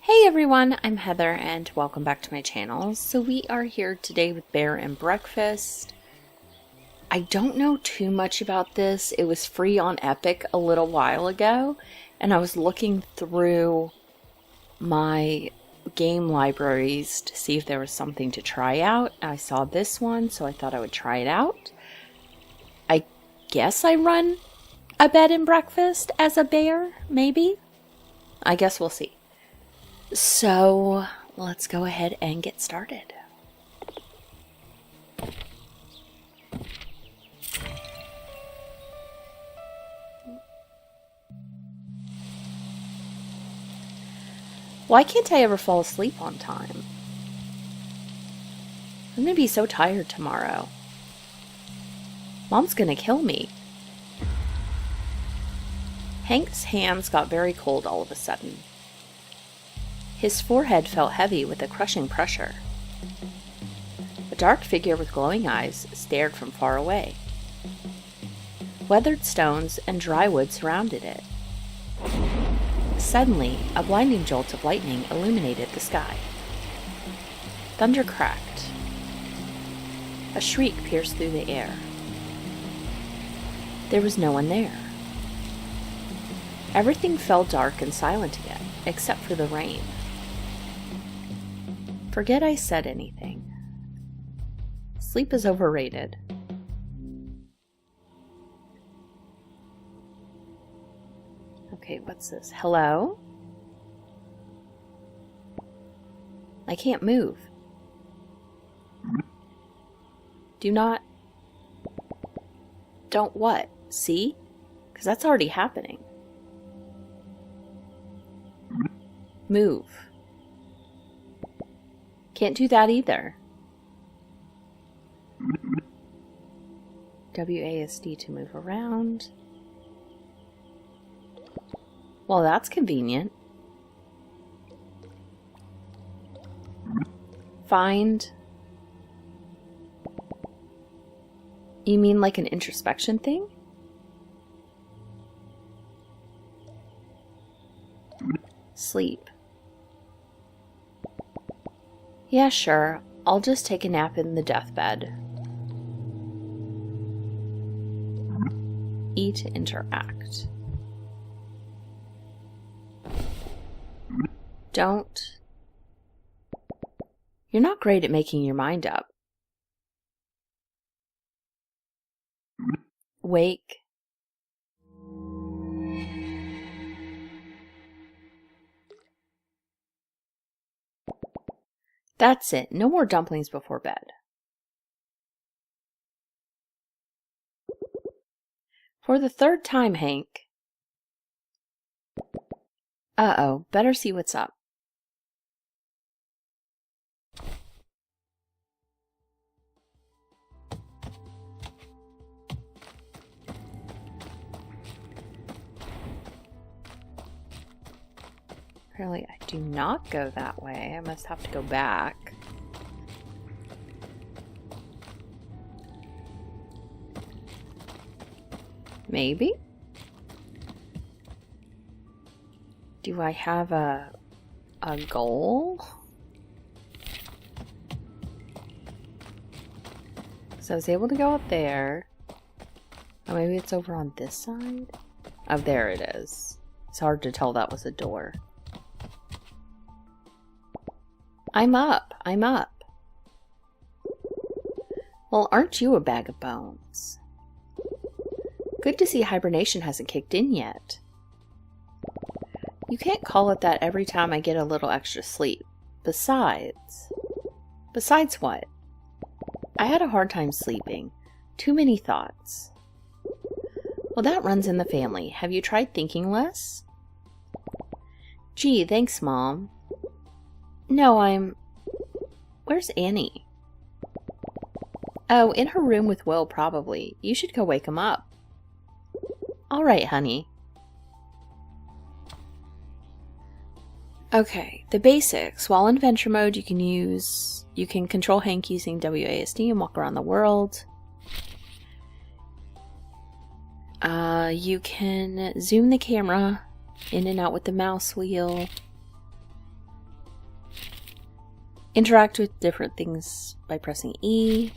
Hey everyone, I'm Heather and welcome back to my channel. So we are here today with Bear and Breakfast. I don't know too much about this. It was free on Epic a little while ago and I was looking through my game libraries to see if there was something to try out. I saw this one, so I thought I would try it out. I guess I run a bed and breakfast as a bear, maybe? I guess we'll see. So, let's go ahead and get started. Why can't I ever fall asleep on time? I'm gonna be so tired tomorrow. Mom's gonna kill me. Hank's hands got very cold all of a sudden. His forehead felt heavy with a crushing pressure. A dark figure with glowing eyes stared from far away. Weathered stones and dry wood surrounded it. Suddenly, a blinding jolt of lightning illuminated the sky. Thunder cracked. A shriek pierced through the air. There was no one there. Everything fell dark and silent again, except for the rain. Forget I said anything. Sleep is overrated. Okay, what's this? Hello? I can't move. Don't what? See? Because that's already happening. Move. Can't do that either. WASD to move around. Well, that's convenient. Find. You mean like an introspection thing? Sleep. Yeah, sure. I'll just take a nap in the deathbed. E to interact. Don't. You're not great at making your mind up. Wake. That's it. No more dumplings before bed. For the third time, Hank. Uh-oh. Better see what's up. Apparently, I do not go that way. I must have to go back. Maybe? Do I have a goal? So I was able to go up there. Oh, maybe it's over on this side? Oh, there it is. It's hard to tell that was a door. I'm up. I'm up. Well, aren't you a bag of bones? Good to see hibernation hasn't kicked in yet. You can't call it that every time I get a little extra sleep. Besides what? I had a hard time sleeping. Too many thoughts. Well, that runs in the family. Have you tried thinking less? Gee, thanks, Mom. No, Where's Annie? Oh, in her room with Will, probably. You should go wake him up. All right, honey. Okay, the basics. While in adventure mode, you can control Hank using WASD and walk around the world. You can zoom the camera in and out with the mouse wheel. Interact with different things by pressing E.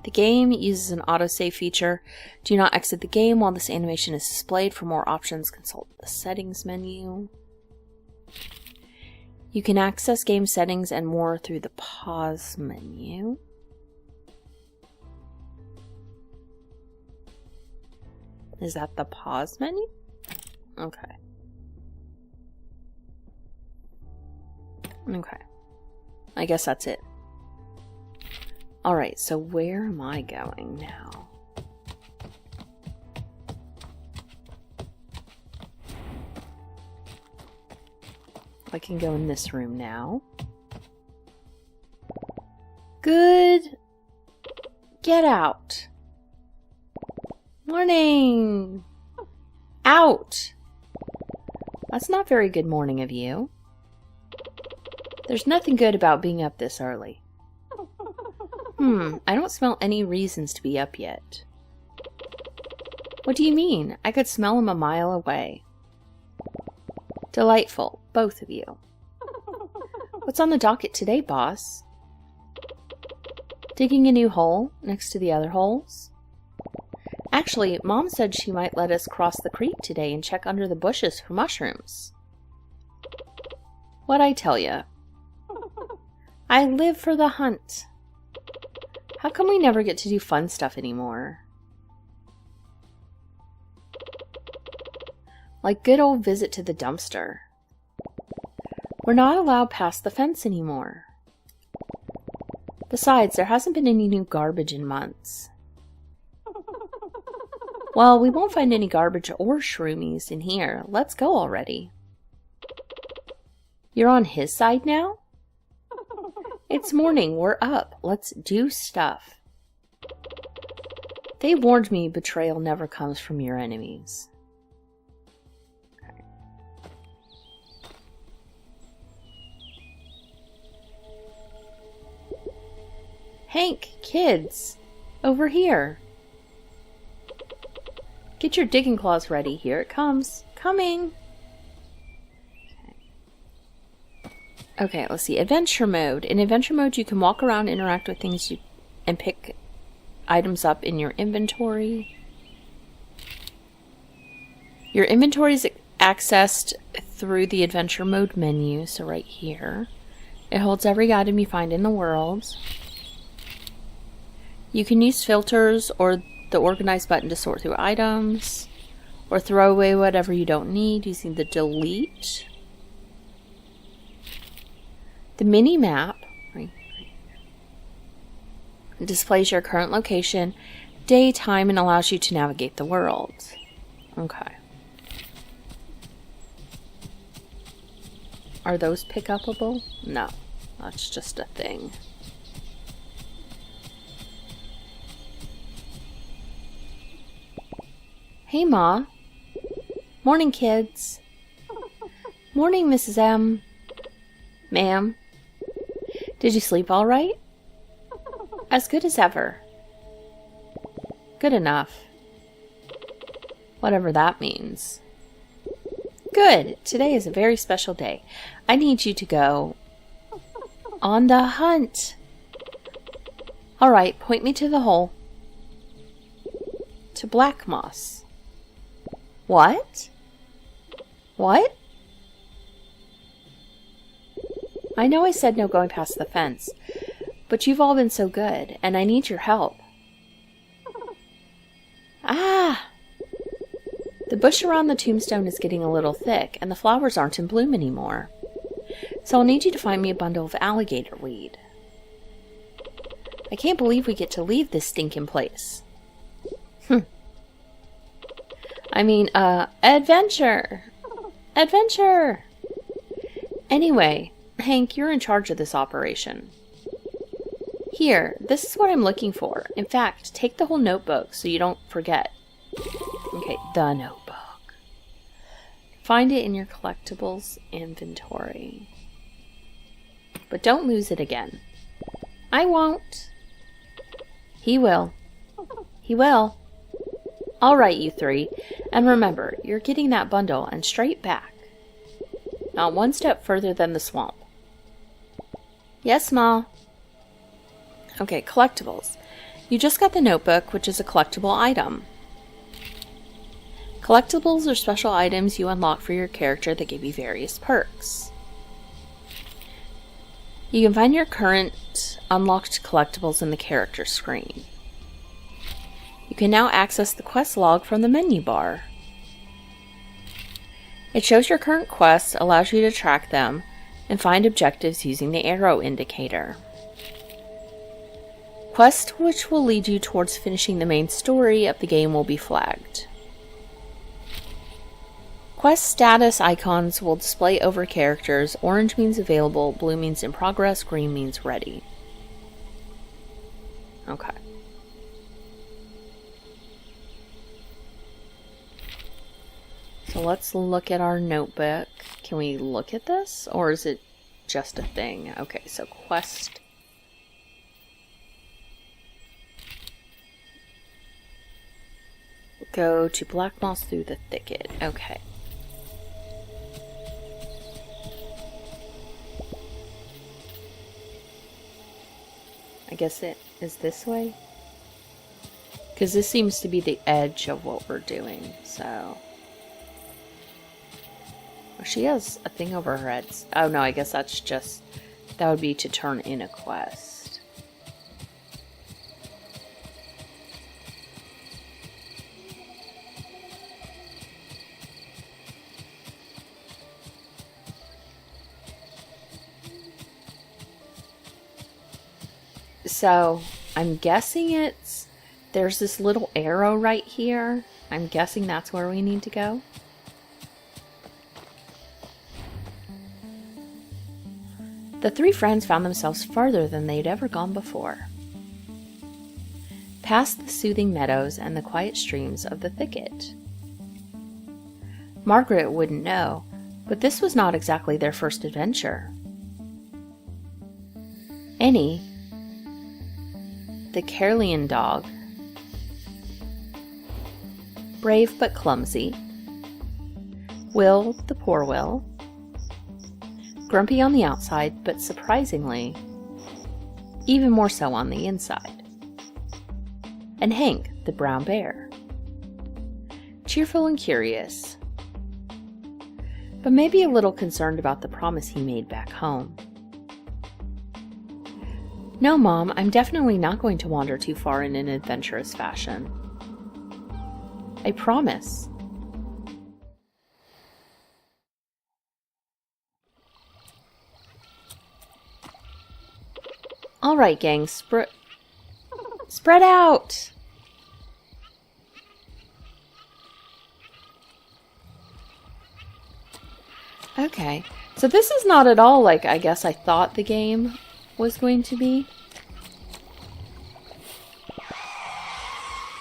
The game uses an autosave feature. Do not exit the game while this animation is displayed. For more options, consult the settings menu. You can access game settings and more through the pause menu. Is that the pause menu? Okay. Okay. I guess that's it. Alright, so where am I going now? I can go in this room now. Good. Get out. Morning. Out. That's not very good morning of you. There's nothing good about being up this early. I don't smell any reasons to be up yet. What do you mean? I could smell him a mile away. Delightful, both of you. What's on the docket today, boss? Digging a new hole next to the other holes? Actually, Mom said she might let us cross the creek today and check under the bushes for mushrooms. What'd I tell ya? I live for the hunt. How come we never get to do fun stuff anymore? Like good old visit to the dumpster. We're not allowed past the fence anymore. Besides, there hasn't been any new garbage in months. Well, we won't find any garbage or shroomies in here. Let's go already. You're on his side now? It's morning. We're up. Let's do stuff. They warned me betrayal never comes from your enemies. Okay. Hank, kids, over here. Get your digging claws ready. Here it comes. Coming. Okay, let's see. Adventure mode. In adventure mode, you can walk around, interact with things, and pick items up in your inventory. Your inventory is accessed through the adventure mode menu, so right here. It holds every item you find in the world. You can use filters or the organize button to sort through items, or throw away whatever you don't need using the delete. The mini map displays your current location, day, time, and allows you to navigate the world. Okay. Are those pick-upable? No, that's just a thing. Hey, Ma. Morning, kids. Morning, Mrs. M. Ma'am. Did you sleep all right? As good as ever. Good enough. Whatever that means. Good. Today is a very special day. I need you to go on the hunt. All right, point me to the hole. To Black Moss. What? What? I know I said no going past the fence, but you've all been so good, and I need your help. Ah! The bush around the tombstone is getting a little thick, and the flowers aren't in bloom anymore. So I'll need you to find me a bundle of alligator weed. I can't believe we get to leave this stinking place. I mean, adventure! Adventure! Anyway, Hank, you're in charge of this operation. Here, this is what I'm looking for. In fact, take the whole notebook so you don't forget. Okay, the notebook. Find it in your collectibles inventory. But don't lose it again. I won't. He will. He will. All right, you three. And remember, you're getting that bundle and straight back. Not one step further than the swamp. Yes, Ma. Okay, collectibles. You just got the notebook, which is a collectible item. Collectibles are special items you unlock for your character that give you various perks. You can find your current unlocked collectibles in the character screen. You can now access the quest log from the menu bar. It shows your current quests, allows you to track them, and find objectives using the arrow indicator. Quests which will lead you towards finishing the main story of the game will be flagged. Quest status icons will display over characters. Orange means available, blue means in progress, green means ready. Okay. So let's look at our notebook. Can we look at this? Or is it just a thing? Okay, so quest. Go to Black Moss through the thicket. Okay. I guess it is this way. Because this seems to be the edge of what we're doing, so... Oh, she has a thing over her head. Oh no, I guess that's just... That would be to turn in a quest. So, I'm guessing it's... There's this little arrow right here. I'm guessing that's where we need to go. The three friends found themselves farther than they'd ever gone before. Past the soothing meadows and the quiet streams of the thicket. Margaret wouldn't know, but this was not exactly their first adventure. Annie, the Caerleon dog, brave but clumsy. Will, the poor Will, grumpy on the outside, but surprisingly, even more so on the inside. And Hank, the brown bear, cheerful and curious, but maybe a little concerned about the promise he made back home. No, Mom, I'm definitely not going to wander too far in an adventurous fashion. I promise. All right, gang, spread out! Okay, so this is not at all like I guess I thought the game was going to be.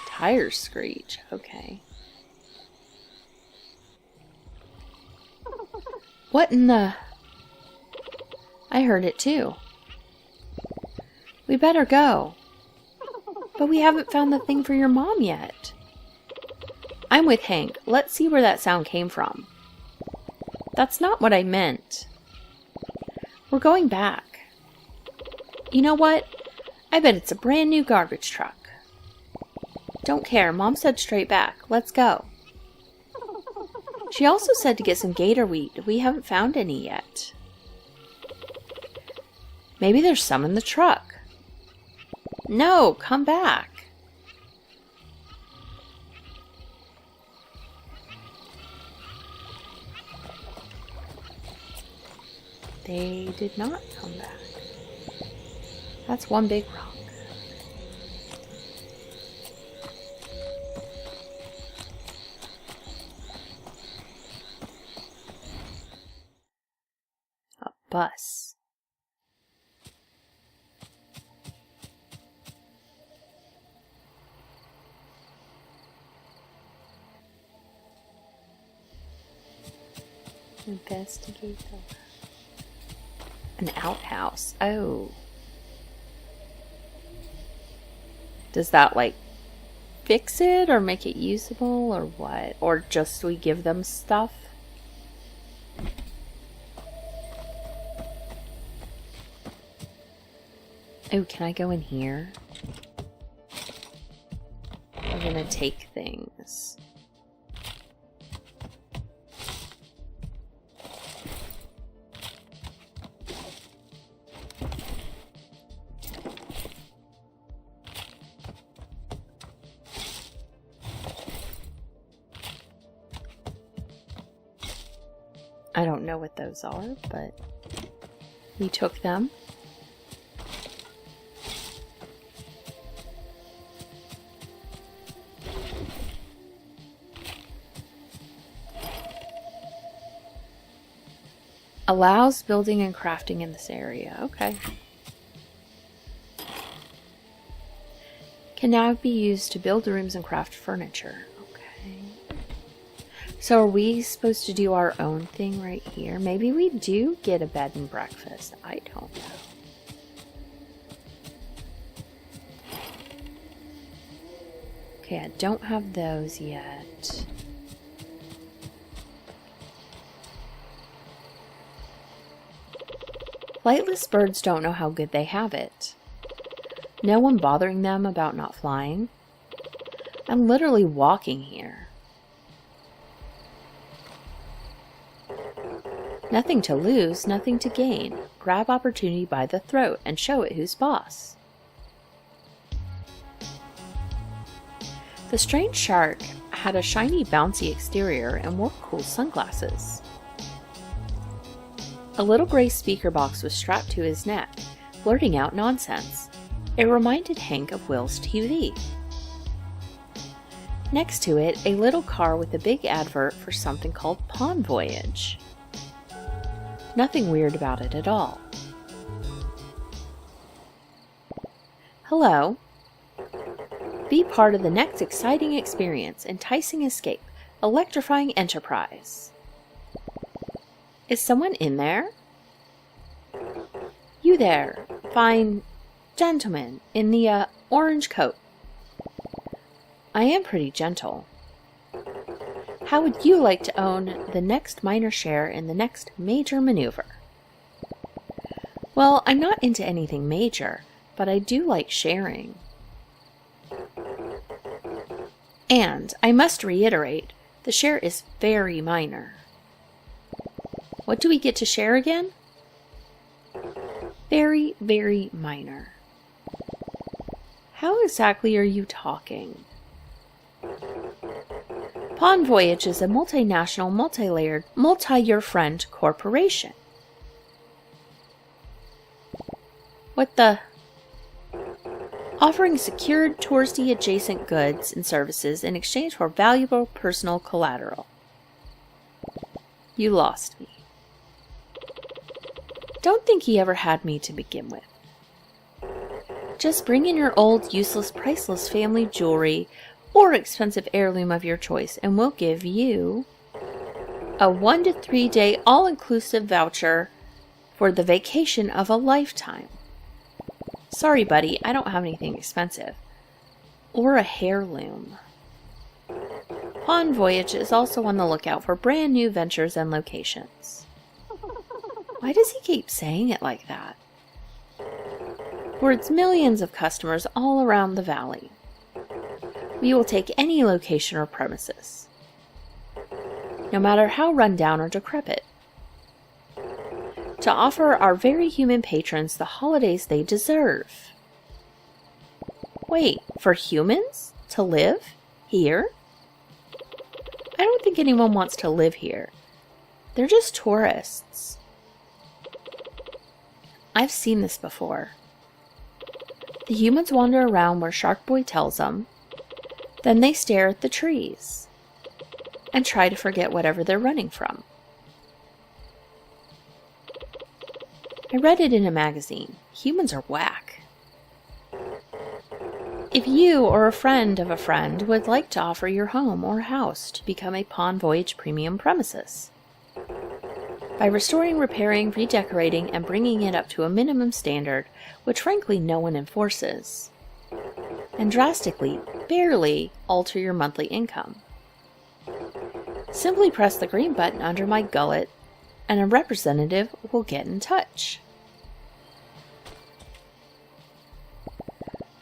Tires screech, okay. What in the... I heard it too. We better go. But we haven't found the thing for your mom yet. I'm with Hank. Let's see where that sound came from. That's not what I meant. We're going back. You know what? I bet it's a brand new garbage truck. Don't care. Mom said straight back. Let's go. She also said to get some gator wheat. We haven't found any yet. Maybe there's some in the truck. No, come back. They did not come back. That's one big rock. A bus. Investigate the... An outhouse. Oh. Does that, like, fix it or make it usable or what? Or just we give them stuff? Oh, can I go in here? We're gonna take things. I don't know what those are, but we took them. Allows building and crafting in this area. Okay. Can now be used to build rooms and craft furniture. Okay. So are we supposed to do our own thing right here? Maybe we do get a bed and breakfast. I don't know. Okay, I don't have those yet. Flightless birds don't know how good they have it. No one bothering them about not flying. I'm literally walking here. Nothing to lose, nothing to gain. Grab opportunity by the throat and show it who's boss. The strange shark had a shiny, bouncy exterior and wore cool sunglasses. A little gray speaker box was strapped to his neck, blurting out nonsense. It reminded Hank of Will's TV. Next to it, a little car with a big advert for something called Pond Voyage. Nothing weird about it at all. Hello. Be part of the next exciting experience, enticing escape, electrifying enterprise. Is someone in there? You there, fine gentleman in the orange coat. I am pretty gentle. How would you like to own the next minor share in the next major maneuver? Well, I'm not into anything major, but I do like sharing. And I must reiterate, the share is very minor. What do we get to share again? Very, very minor. How exactly are you talking? Pond Voyage is a multinational, multi-layered, multi-year friend corporation. What the? Offering secured touristy adjacent goods and services in exchange for valuable personal collateral. You lost me. Don't think he ever had me to begin with. Just bring in your old, useless, priceless family jewelry or expensive heirloom of your choice, and we'll give you a 1 to 3 day all-inclusive voucher for the vacation of a lifetime. Sorry, buddy, I don't have anything expensive. Or a heirloom. Pond Voyage is also on the lookout for brand new ventures and locations. Why does he keep saying it like that? For its millions of customers all around the valley. We will take any location or premises, no matter how run down or decrepit, to offer our very human patrons the holidays they deserve. Wait, for humans? To live? Here? I don't think anyone wants to live here. They're just tourists. I've seen this before. The humans wander around where Shark Boy tells them, then they stare at the trees and try to forget whatever they're running from. I read it in a magazine. Humans are whack. If you or a friend of a friend would like to offer your home or house to become a Pond Voyage premium premises, by restoring, repairing, redecorating, and bringing it up to a minimum standard, which frankly no one enforces, and drastically, barely alter your monthly income. Simply press the green button under my gullet, and a representative will get in touch.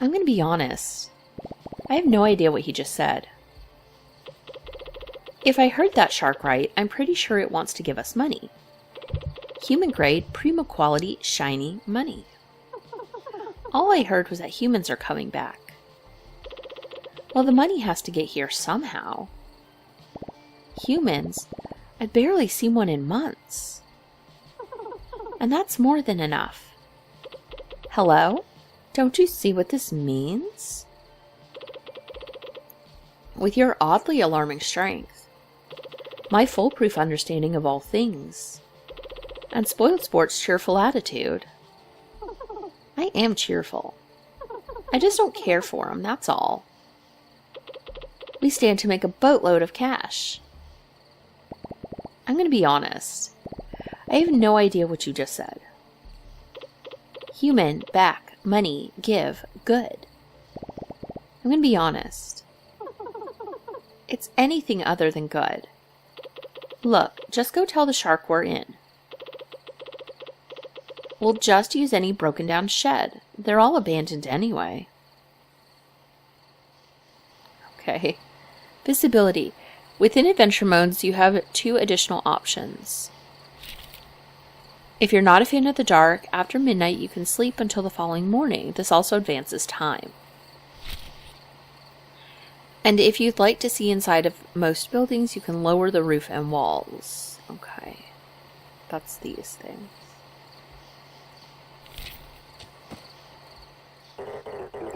I'm going to be honest. I have no idea what he just said. If I heard that shark right, I'm pretty sure it wants to give us money. Human grade, primo quality, shiny money. All I heard was that humans are coming back. Well, the money has to get here somehow. Humans? I've barely seen one in months. And that's more than enough. Hello? Don't you see what this means? With your oddly alarming strength, my foolproof understanding of all things, and Spoiled Sport's cheerful attitude. I am cheerful. I just don't care for him, that's all. We stand to make a boatload of cash. I'm going to be honest. I have no idea what you just said. Human, back, money, give, good. I'm going to be honest. It's anything other than good. Look, just go tell the shark we're in. We'll just use any broken down shed. They're all abandoned anyway. Okay. Visibility. Within adventure modes, you have 2 additional options. If you're not a fan of the dark, after midnight you can sleep until the following morning. This also advances time. And if you'd like to see inside of most buildings, you can lower the roof and walls. Okay. That's these things.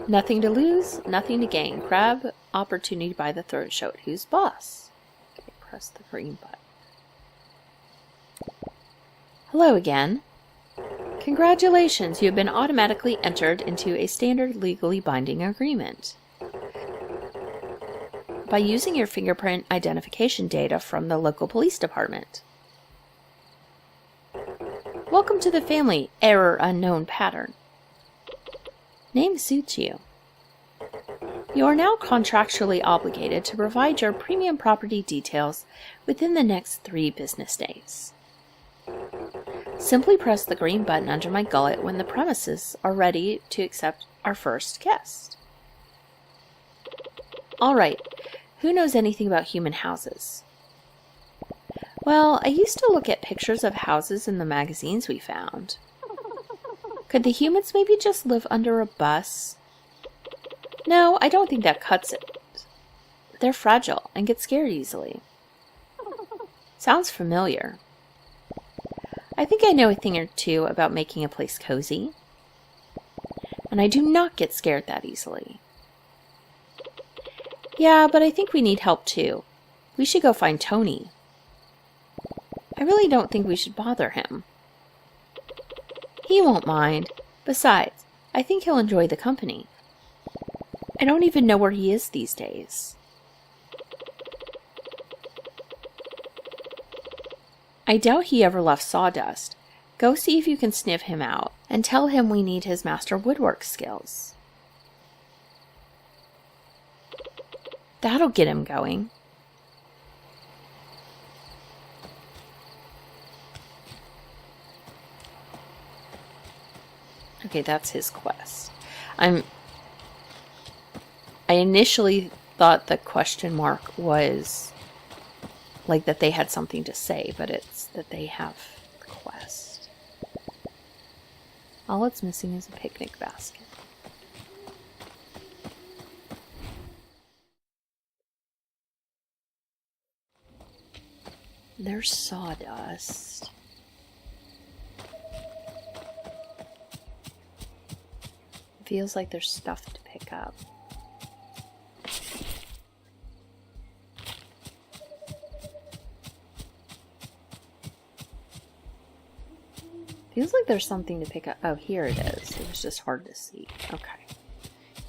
Nothing to lose, nothing to gain. Grab opportunity by the throat. Show it who's boss. Okay, press the green button. Hello again. Congratulations, you have been automatically entered into a standard legally binding agreement by using your fingerprint identification data from the local police department. Welcome to the family. Error unknown pattern. Name suits you. You are now contractually obligated to provide your premium property details within the next 3 business days. Simply press the green button under my gullet when the premises are ready to accept our first guest. Alright, who knows anything about human houses? Well, I used to look at pictures of houses in the magazines we found. Could the humans maybe just live under a bus? No, I don't think that cuts it. They're fragile and get scared easily. Sounds familiar. I think I know a thing or two about making a place cozy. And I do not get scared that easily. Yeah, but I think we need help too. We should go find Tony. I really don't think we should bother him. He won't mind. Besides, I think he'll enjoy the company. I don't even know where he is these days. I doubt he ever left Sawdust. Go see if you can sniff him out, and tell him we need his master woodwork skills. That'll get him going. Okay, that's his quest. I initially thought the question mark was like that they had something to say, but it's that they have the quest. All it's missing is a picnic basket. There's sawdust. Feels like there's stuff to pick up. Feels like there's something to pick up. Oh, here it is. It was just hard to see. Okay.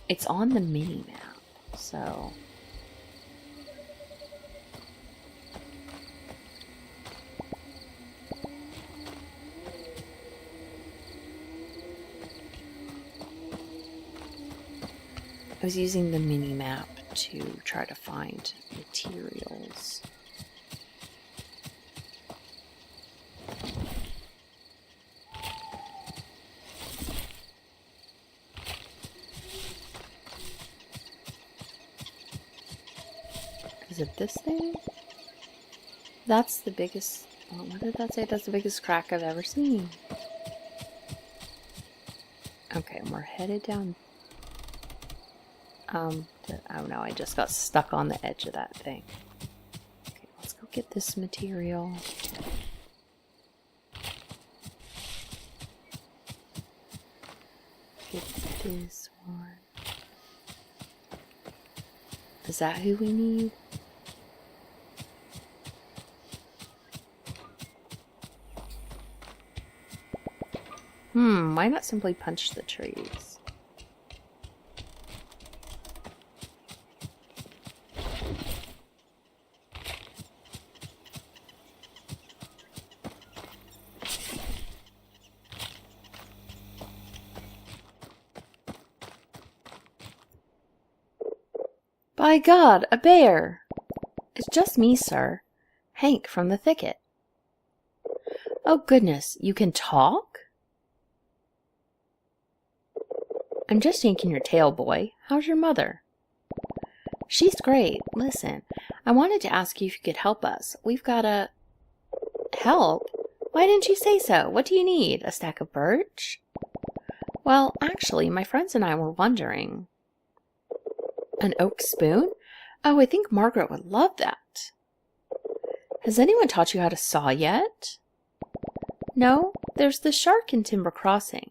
It's on the mini map, so... I was using the mini map to try to find materials. Is it this thing? That's the biggest... Oh, what did that say? That's the biggest crack I've ever seen. Okay, and we're headed down... oh no, I just got stuck on the edge of that thing. Okay, let's go get this material. Get this one. Is that who we need? Why not simply punch the trees? By God, a bear! It's just me, sir. Hank from the thicket. Oh goodness, you can talk? I'm just yanking your tail, boy. How's your mother? She's great. Listen, I wanted to ask you if you could help us. We've got a... Help? Why didn't you say so? What do you need? A stack of birch? Well, actually, my friends and I were wondering... An oak spoon? Oh, I think Margaret would love that. Has anyone taught you how to saw yet? No, there's the shark in Timber Crossing.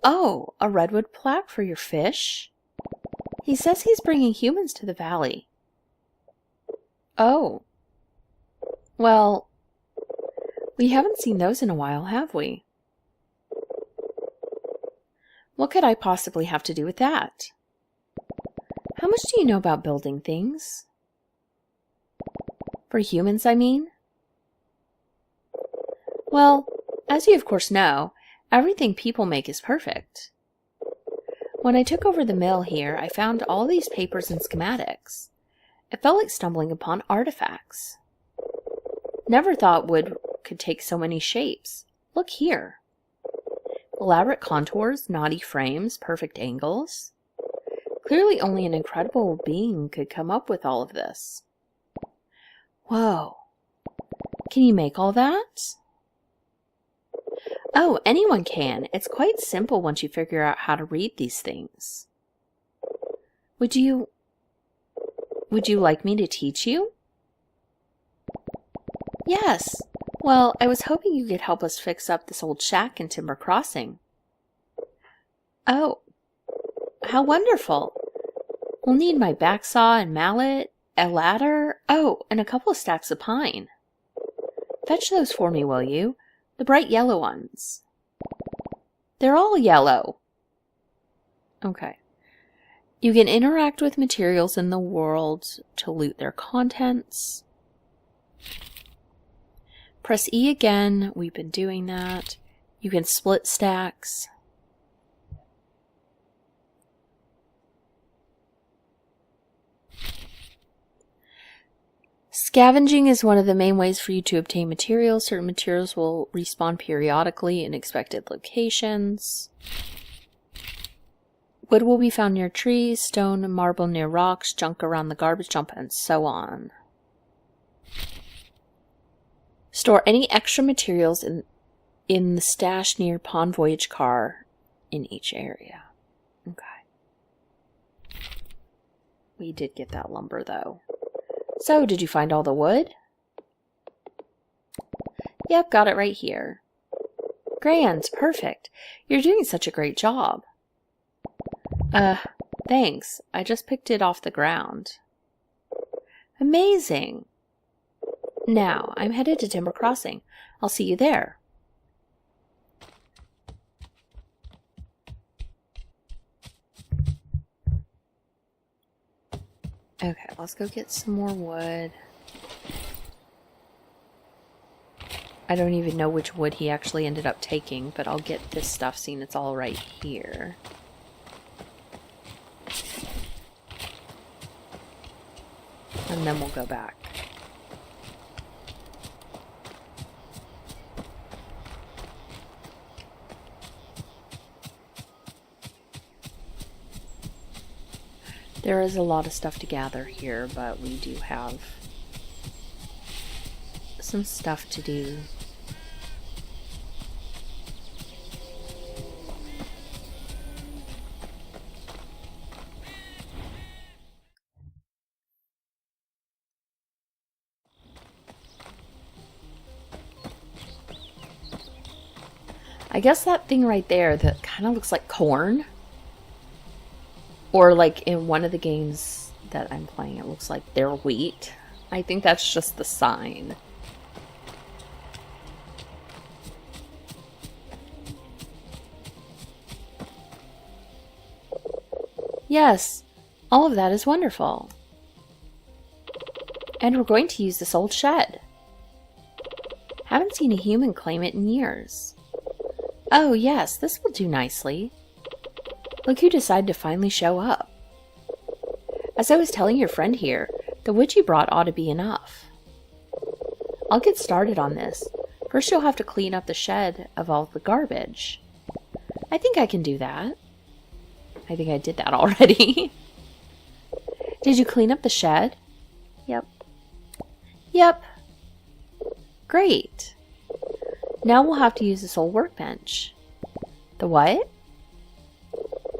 Oh, a redwood plaque for your fish? He says he's bringing humans to the valley. Oh. Well, we haven't seen those in a while, have we? What could I possibly have to do with that? How much do you know about building things? For humans, I mean? Well, as you of course know, everything people make is perfect. When I took over the mill here, I found all these papers and schematics. It felt like stumbling upon artifacts. Never thought wood could take so many shapes. Look here. Elaborate contours, knotty frames, perfect angles. Clearly only an incredible being could come up with all of this. Whoa. Can you make all that? Oh, anyone can. It's quite simple once you figure out how to read these things. Would you like me to teach you? Yes. Well, I was hoping you could help us fix up this old shack in Timber Crossing. Oh, how wonderful. We'll need my back saw and mallet, a ladder, oh, and a couple of stacks of pine. Fetch those for me, will you? The bright yellow ones. They're all yellow. Okay. You can interact with materials in the world to loot their contents. Press E again. We've been doing that. You can split stacks. Scavenging is one of the main ways for you to obtain materials. Certain materials will respawn periodically in expected locations. Wood will be found near trees, stone and marble near rocks, junk around the garbage dump, and so on. Store any extra materials in the stash near Pond Voyage car in each area. Okay. We did get that lumber, though. So, did you find all the wood? Yep, got it right here. Grand, perfect. You're doing such a great job. Thanks. I just picked it off the ground. Amazing. Now, I'm headed to Timber Crossing. I'll see you there. Okay, let's go get some more wood. I don't even know which wood he actually ended up taking, but I'll get this stuff seeing it's all right here. And then we'll go back. There is a lot of stuff to gather here, but we do have some stuff to do. I guess that thing right there that kind of looks like corn, or like in one of the games that I'm playing, it looks like they're wheat. I think that's just the sign. Yes, all of that is wonderful. And we're going to use this old shed. Haven't seen a human claim it in years. Oh yes, this will do nicely. Look who decided to finally show up. As I was telling your friend here, the wood you brought ought to be enough. I'll get started on this. First you'll have to clean up the shed of all the garbage. I think I can do that. I think I did that already. Did you clean up the shed? Yep. Yep. Great. Now we'll have to use this old workbench. The what?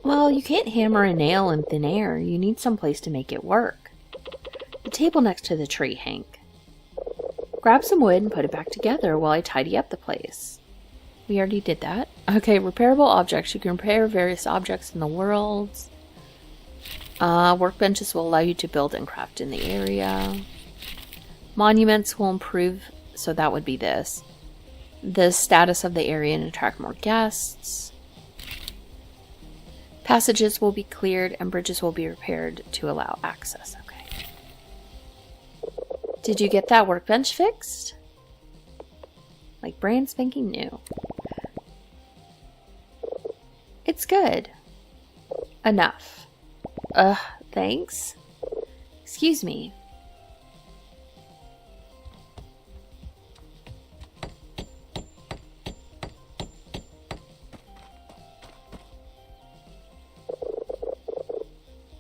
Well, you can't hammer a nail in thin air. You need some place to make it work. The table next to the tree, Hank. Grab some wood and put it back together while I tidy up the place. We already did that. Okay, repairable objects. You can repair various objects in the world. Workbenches will allow you to build and craft in the area. Monuments will improve, so that would be this. The status of the area and attract more guests. Passages will be cleared and bridges will be repaired to allow access. Okay. Did you get that workbench fixed? Like brand spanking new. It's good. Enough. Thanks. Excuse me.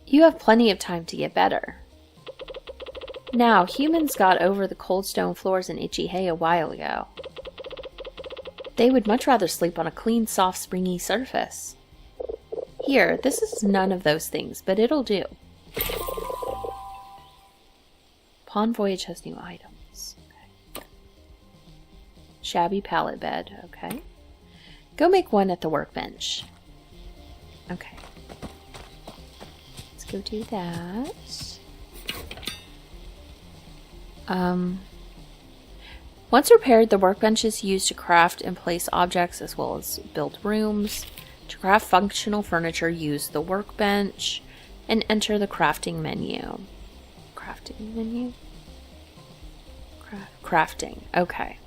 You have plenty of time to get better. Now, humans got over the cold stone floors and itchy hay a while ago. They would much rather sleep on a clean, soft, springy surface. Here, this is none of those things, but it'll do. Pawn Voyage has new items. Okay. Shabby pallet bed. Okay. Go make one at the workbench. Okay. Go do that. Once repaired, the workbench is used to craft and place objects as well as build rooms. To craft functional furniture, use the workbench and enter the crafting menu. Crafting menu? Crafting. Okay.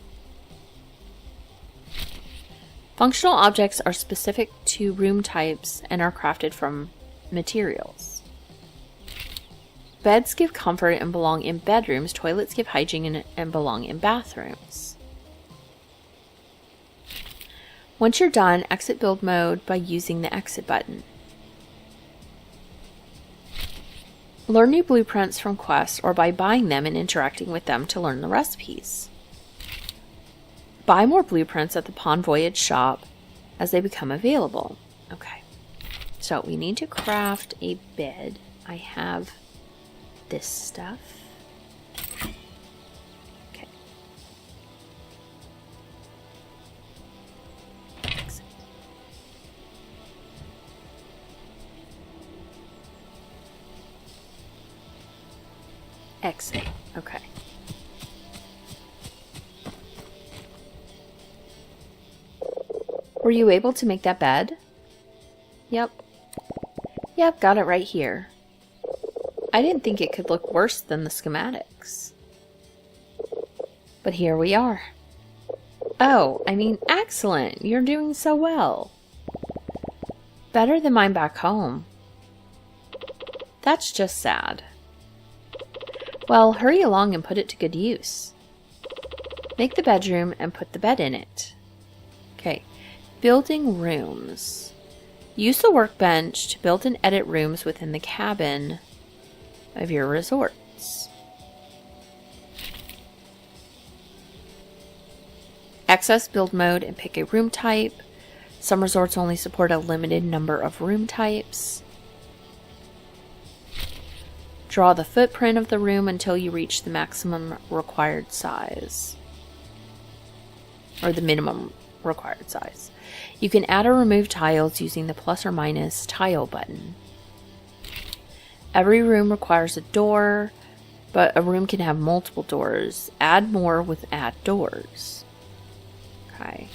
Functional objects are specific to room types and are crafted from materials. Beds give comfort and belong in bedrooms. Toilets give hygiene and belong in bathrooms. Once you're done, exit build mode by using the exit button. Learn new blueprints from quests or by buying them and interacting with them to learn the recipes. Buy more blueprints at the Pawn Voyage shop as they become available. Okay, so we need to craft a bed. I have this stuff. Okay. Exit. Exit. Okay. Were you able to make that bed? Yep. Yep, got it right here. I didn't think it could look worse than the schematics. But here we are. Oh, I mean, excellent! You're doing so well. Better than mine back home. That's just sad. Well, hurry along and put it to good use. Make the bedroom and put the bed in it. Okay, building rooms. Use the workbench to build and edit rooms within the cabin of your resorts. Access build mode and pick a room type. Some resorts only support a limited number of room types. Draw the footprint of the room until you reach the maximum required size, or the minimum required size. You can add or remove tiles using the plus or minus tile button. Every room requires a door, but a room can have multiple doors. Add more with add doors. Okay.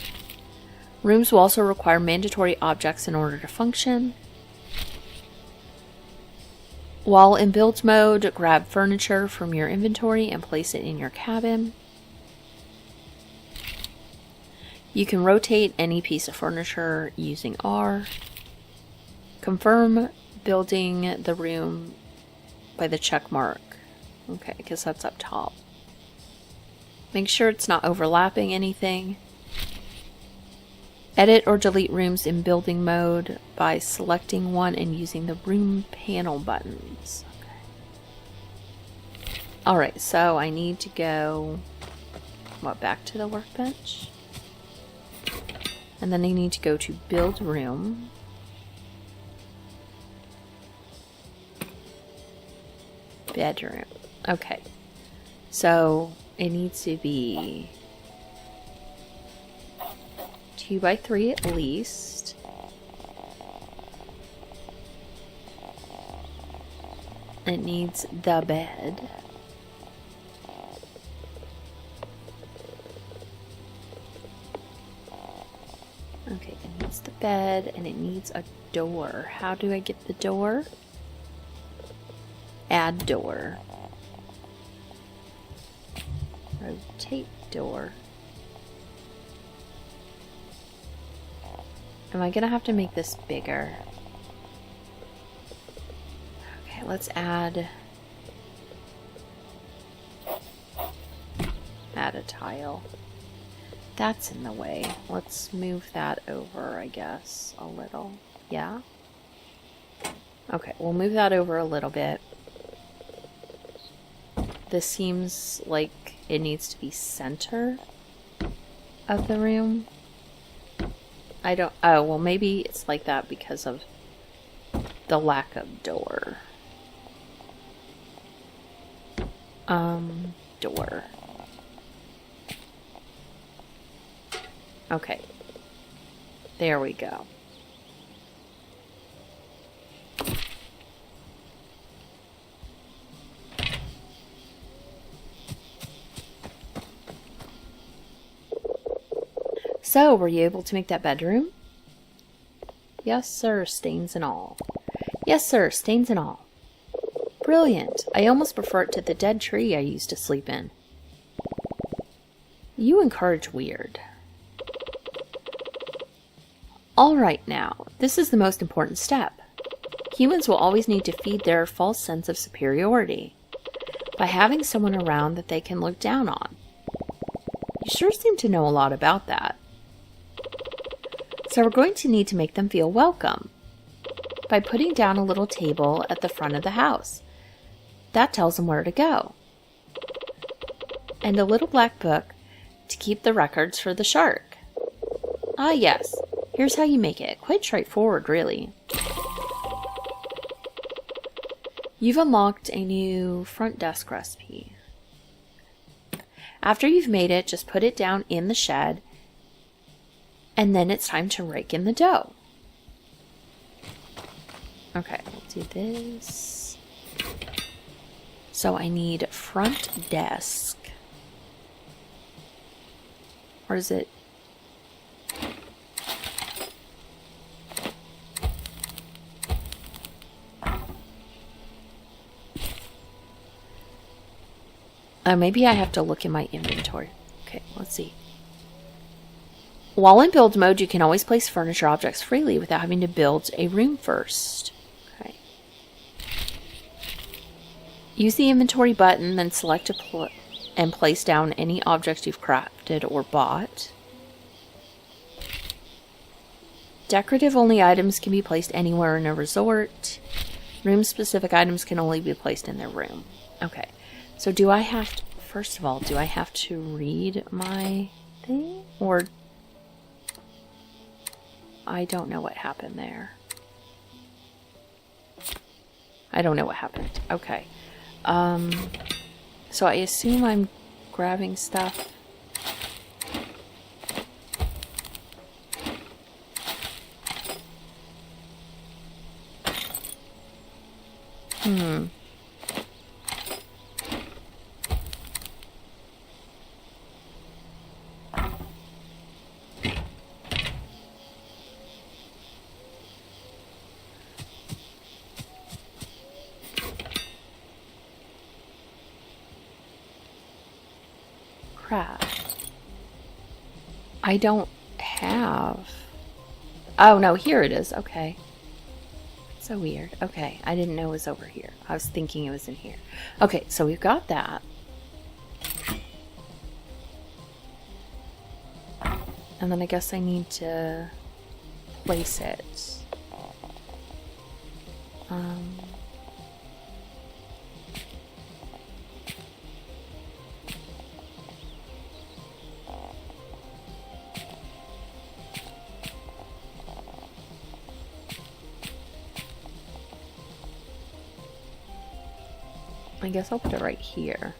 Rooms will also require mandatory objects in order to function. While in build mode, grab furniture from your inventory and place it in your cabin. You can rotate any piece of furniture using R. Confirm building the room by the check mark. Okay, because that's up top. Make sure it's not overlapping anything. Edit or delete rooms in building mode by selecting one and using the room panel buttons. Okay. Alright, so I need to go back to the workbench. And then I need to go to build room. Bedroom. Okay. So it needs to be 2 by 3 at least. It needs the bed. Okay, it needs the bed and it needs a door. How do I get the door? Add door. Rotate door. Am I gonna have to make this bigger? Okay, let's add a tile. That's in the way. Let's move that over, I guess, a little. Yeah? Okay, we'll move that over a little bit. This seems like it needs to be center of the room. I don't... Oh, well, maybe it's like that because of the lack of door. Door. Okay. There we go. So, were you able to make that bedroom? Yes, sir, stains and all. Yes, sir, stains and all. Brilliant. I almost prefer it to the dead tree I used to sleep in. You encourage weird. Alright now, this is the most important step. Humans will always need to feed their false sense of superiority by having someone around that they can look down on. You sure seem to know a lot about that. So we're going to need to make them feel welcome by putting down a little table at the front of the house. That tells them where to go. And a little black book to keep the records for the shark. Ah yes, here's how you make it. Quite straightforward, really. You've unlocked a new front desk recipe. After you've made it, just put it down in the shed. And then it's time to rake in the dough. Okay, we'll do this. So I need front desk. Or is it? Maybe I have to look in my inventory. Okay, let's see. While in build mode, you can always place furniture objects freely without having to build a room first. Okay. Use the inventory button, then select and place down any objects you've crafted or bought. Decorative only items can be placed anywhere in a resort. Room specific items can only be placed in their room. Okay. So do I have to, first of all, do I have to read my thing? Or I don't know what happened there. I don't know what happened. Okay. So I assume I'm grabbing stuff. Crap. I don't have... Oh, no, here it is. Okay. So weird. Okay, I didn't know it was over here. I was thinking it was in here. Okay, so we've got that. And then I guess I need to place it. I guess I'll put it right here.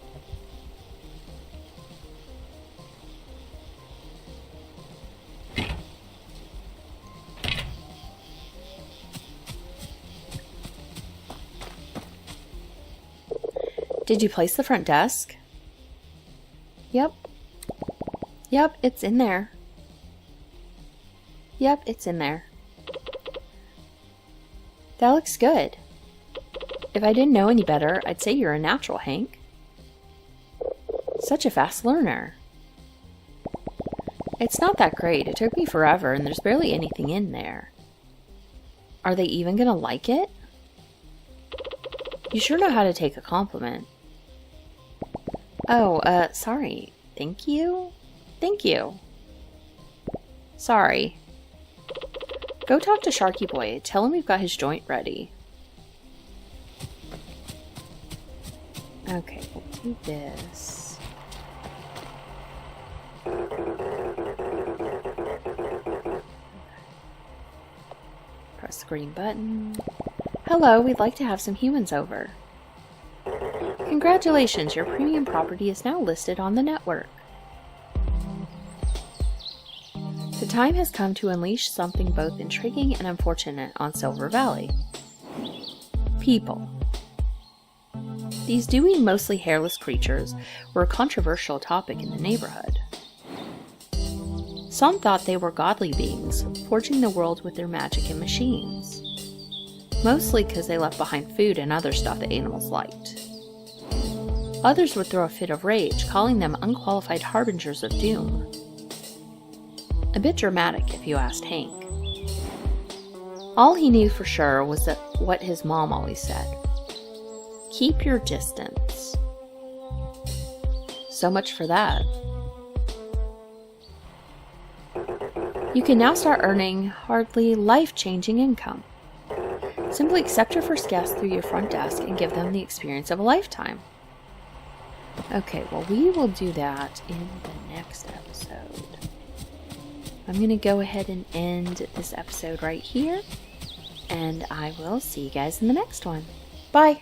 Did you place the front desk? Yep. Yep, it's in there. Yep, it's in there. That looks good. If I didn't know any better, I'd say you're a natural, Hank. Such a fast learner. It's not that great. It took me forever, and there's barely anything in there. Are they even gonna like it? You sure know how to take a compliment. Oh, sorry. Thank you? Thank you. Sorry. Go talk to Sharky Boy. Tell him we've got his joint ready. Okay, we'll do this. Press the green button. Hello, we'd like to have some humans over. Congratulations, your premium property is now listed on the network. The time has come to unleash something both intriguing and unfortunate on Silver Valley. People. These dewy, mostly hairless creatures were a controversial topic in the neighborhood. Some thought they were godly beings, forging the world with their magic and machines. Mostly because they left behind food and other stuff that animals liked. Others would throw a fit of rage, calling them unqualified harbingers of doom. A bit dramatic, if you asked Hank. All he knew for sure was that what his mom always said. Keep your distance. So much for that. You can now start earning hardly life-changing income. Simply accept your first guest through your front desk and give them the experience of a lifetime. Okay, well, we will do that in the next episode. I'm going to go ahead and end this episode right here, and I will see you guys in the next one. Bye!